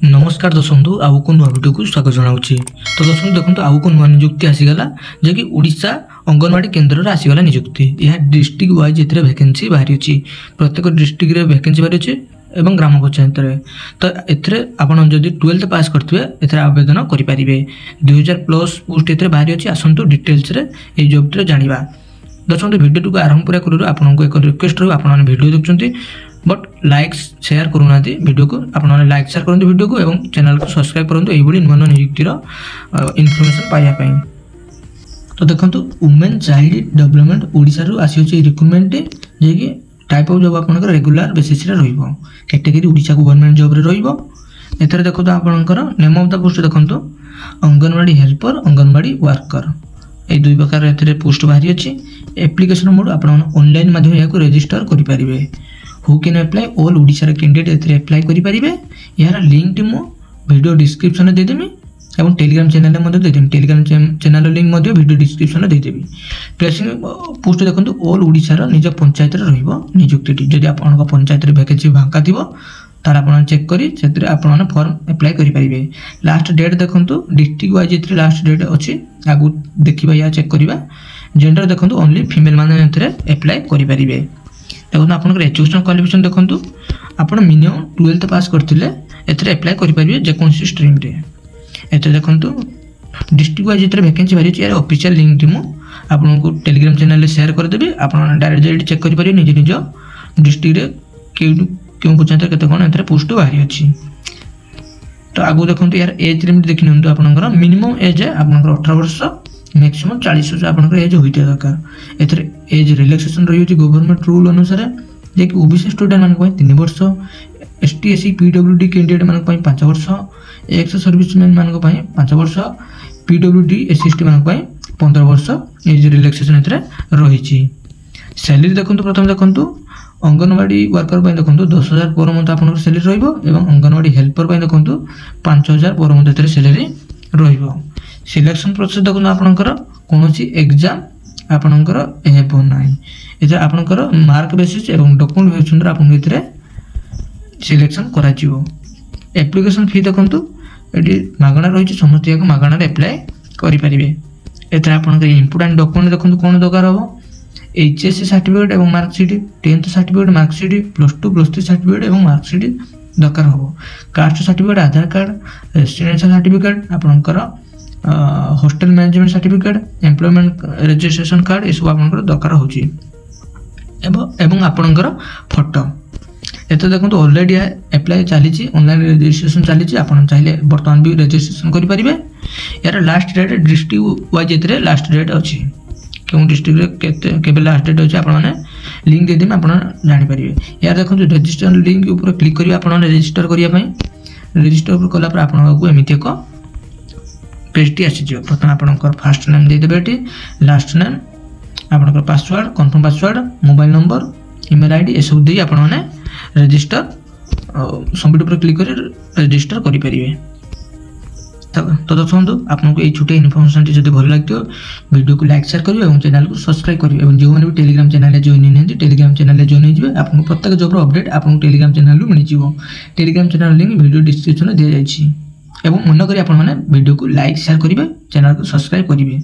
नमस्कार दर्शक आउ को नुआ भिडियो को स्वागत जनाऊँगी। तो दर्शक देखो आउ को नुआ निजुक्ति आसीगला जे कि ओडिशा अंगनवाड़ी केन्द्र आसीगला निजुक्ति। यह डिस्ट्रिक्ट वाइज एथिरे वैकेंसी बाहरी अछि। प्रत्येक डिस्ट्रिक्ट रे वैकेंसी बाहरी अछि एवं ग्राम पंचायत रे। तो एथिरे आपण जदि 12th पास करथिबे एथिरे आवेदन करि परिबे। 2000 प्लस पोस्ट एथिरे बाहरी अछि। आसंतु डिटेल्स रे ए जॉब रे जानिबा। दर्शक भिडियो को आरंभ पूरा करू आपनको एक रिक्वेस्ट रहू आपण भिडियो देखुचंती बट लाइक्स शेयर करूना वीडियो को आपने लाइक शेयर करूँ वीडियो को एवं चैनल को सब्सक्राइब करूँ यही नुआ नुआ नियुक्तिर इनफॉरमेशन पाइबापी। तो देखो वुमेन चाइल्ड डेवलपमेंट ओडिशा रु आसी रिक्रुटमेंट जे कि टाइप ऑफ जॉब आपनकर रेगुलर बेसिस रे रहइबो। कैटेगरी ओडिशा गवर्नमेंट जॉब रे रहइबो। एथरे देखो तो आपनकर नेम ऑफ द पोस्ट देखो अंगनवाड़ी हेल्पर अंगनवाड़ी वर्कर ए दुई प्रकार एथरे पोस्ट बाहरी अछि। एप्लिकेशन मोड आपन ऑनलाइन माध्यम या को रजिस्टर करि परिबे। Who can apply all Odisha candidate एथरे अप्लाई करि परिबे। यार लिंक मो वीडियो डिस्क्रिप्शन दे देमी एवं टेलीग्राम चैनल में दे देमी। टेलीग्राम चैनल लिंक मध्ये वीडियो डिस्क्रिप्शन दे देबी। प्लेसिंग पोस्ट देखंतु ऑल ओडिशा रो निज पंचायत रे रहइबो नियुक्ति। जदि आपन पंचायत रे वैकेंसी भांका थिबो तार आपन चेक करी सेतरे आपन फॉर्म अप्लाई करि परिबे। लास्ट डेट देखंतु डिस्ट्रिक्ट वाइज एथरे लास्ट डेट अछि। आगु देखिबा या चेक करिबा। जेंडर देखंतु ओनली फीमेल माने एथरे अप्लाई करि परिबे। देखो आपन एजुकेशन क्वालिफिकेशन देखो आप मिनिमम 12th पास करते एथरे अप्लाई करेंगे जेकोसी स्ट्रीम रे। एथरे देखो डिस्ट्रिक्ट वाइज एथरे वैकेंसी बाहरी यार ऑफिशियल लिंक टी आपको टेलीग्राम चैनल रे शेयर कर देबे। आप डायरेक्ट जाई चेक कर परिबे निज निज डिस्ट्रिक्ट रे क्यों पंचायत केते कोन एथरे पोस्ट बाहरी अछि। तो आगु देखो यार एज लिमिट देखि नंतु आपनकर मिनिमम एज है आपनकर 18 वर्ष मैक्सिमम 40 वर्ष आपनकर एज होइते दरकार। एथरे एज रिलैक्सेशन रही होची गवर्नमेंट रूल अनुसार जे कि ओबीसी स्टूडेंट मान को 3 वर्ष, एसटी एससी पीडब्ल्यूडी कैंडिडेट मान को 5 वर्ष, एक्स सर्विसमैन मान को 5 वर्ष, पीडब्ल्यूडी एससी मान को 15 वर्ष एज रिलैक्सेशन एथरे रहिची। सैलरी देखंतु प्रथम देखंतु अंगनवाड़ी वर्कर पय देखंतु 10000 पर मंथ आपनकर सैलरी रहइबो एवं अंगनवाड़ी हेल्पर पय देखंतु 5000 पर मंथ एथरे सैलरी रहइबो। सिलेक्शन प्रोसेस देखो आपनकर कोनोसी एग्जाम आपनकर हेबो नाही। एते आपनकर मार्क बेसिस एवं डॉक्यूमेंट बेसिस रे आपन एतरे सिलेक्शन करा जिवो। एप्लीकेशन फी देखंतु एडी मागणा रहिछि समस्त याक मागणा रे अप्लाई करि परिबे। एतरे आपनकर इंपोर्टेंट डॉक्यूमेंट देखंतु कोन दरकार हो एचएससी सर्टिफिकेट एवं marksheet, 10th certificate marksheet, +2 +3 certificate एवं मार्कशीट दरकार हो। कास्ट सर्टिफिकेट, आधार कार्ड, रेसिडेंशियल सर्टिफिकेट आपनकर hostel management certificate, employment registration card ये सब आपनकर दरकार होची एवं आपनकर फोटो। एतो देखंतु ऑलरेडी अप्लाई चली ऑनलाइन रजिस्ट्रेशन चली आपन चाहिले वर्तमान भी रजिस्ट्रेशन करि परिबे। यार लास्ट डेट डिस्ट्रिक्ट वाइज एतरे लास्ट डेट अछि। क्यों डिस्ट्रिक्ट रे केबे लास्ट डेट अछि आपन माने लिंक दे देम आपन जानि परिबे। यार देखंतु रजिस्टर लिंक ऊपर क्लिक करियो आपन रजिस्टर करिया पई। रजिस्टर ऊपर कला पर आपन को एमिति एको पेजटी आसीजो। प्रथम आपनकर फर्स्ट नेम दे देबेटी, लास्ट नेम आपनकर password, confirm password, mobile number, email ID A सब दे आपन माने रजिस्टर सबमिट पर क्लिक कर रजिस्टर करि परिबे। तो दोस्तों आपको ये छोटे इनफॉरमेशन जब भल लगे वीडियो को लाइक शेयर करियो एवं चैनल को सब्सक्राइब करियो एवं जो भी टेलीग्राम चैनल जॉइन नहीं टेलीग्राम चैनल जॉइन हो आपको प्रत्येक जॉब अपडेट आपको टेलीग्राम चैनल मिल जाव। Telegram channel link video description दि जाइए। एवं मन करी आपने वीडियो को लाइक शेयर करेंगे, चैनल को सब्सक्राइब करेंगे।